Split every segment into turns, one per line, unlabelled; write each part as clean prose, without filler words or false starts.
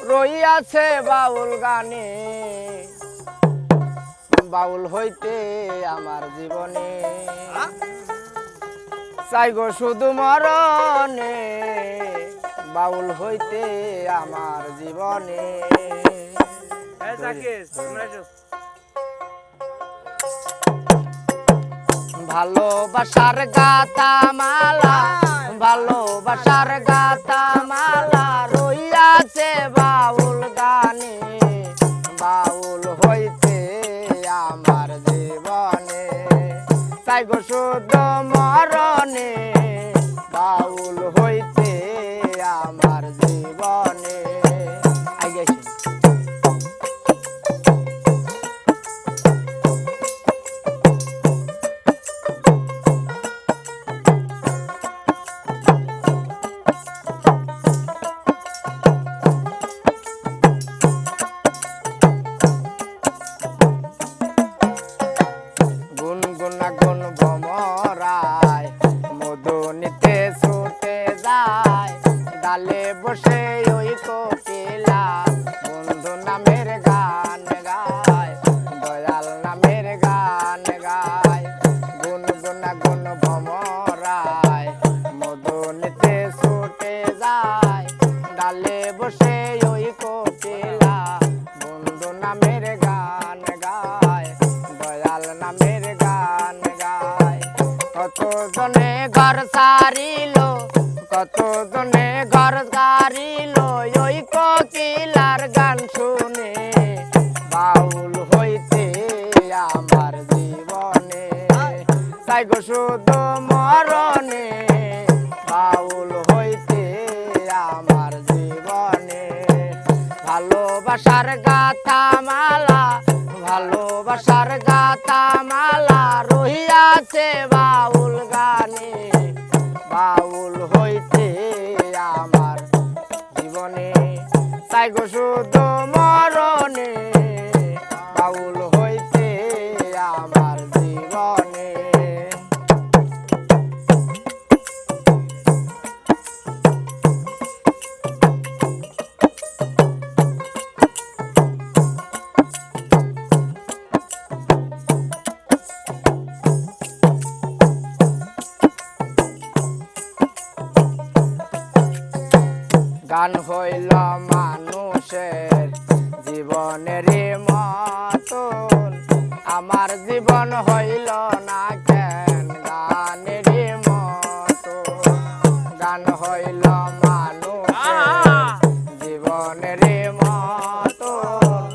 রইয়াছে বাউল গানে, বাউল হইতে আমার জীবনে চাই গো শুধু মরণে, বাউল হইতে আমার জীবনে। ভালোবাসার গাতা মালা, ভালোবাসার গাতা মালা রইয়াছে বাউল গানে, বাউল হইতে আমার জীবনে চাই গো শুধু মরণে, বাউল হইতে আমার জীবনে। গুনগুন ভমরায় মধু নিতে ছুটে যায়, ডালে বসে ওই কোকিলা বন্ধু নামের গান গায়, দয়াল নামের গান গায়। গুনগুন ভমরায় মধু নিতে ছুটে যায়, ডালে বসে ওই কোকিলা বন্ধু নামের গান গায়, দয়াল নামের গান গায়। কত জনে ঘর সারিল, কত জনে ঘর সারিল ওই কোকিলার গান শুনে, বাউল হইতে আমার জীবনে চাই গো শুধু মরণে, বাউল হইতে আমার জীবনে। ভালোবাসার গাথা মালা, ভালোবাসার গাথা মালা রহিয়াছে বাউল গানে, বাউল হইতে আমার জীবনে চাই গো শুধু মরণে, বাউল হইতে আমার জীবনে। গান হইল মানুষের জীবনের মতন, আমার জীবন হইল না কেন গানের মতন। গান হইল মানুষের জীবনের মতন,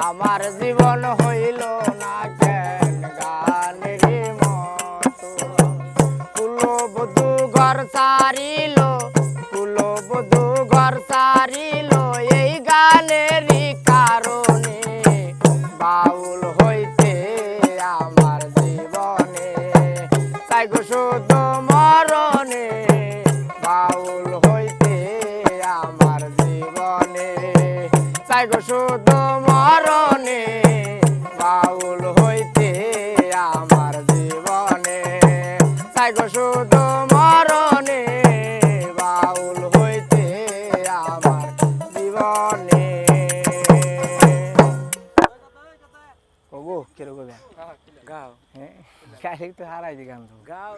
আমার জীবন হইল না কেন গানের মতন। কুলবধূ ঘর সারিল, কুলবধূ ঘর সারিল এই গানেরই কারণে, বাউল হইতে আমার জীবনে চাই গো শুধু মরণে, বাউল হইতে আমার জীবনে চাই গো শুধু মরণে, বাউল হইতে আমার জীবনে চাই গো শুধু মরণে, বাউল হইতে আমার জীবনে। কবো কিরকম গাও, হ্যাঁ গাই তো হারাই দি গান গাও।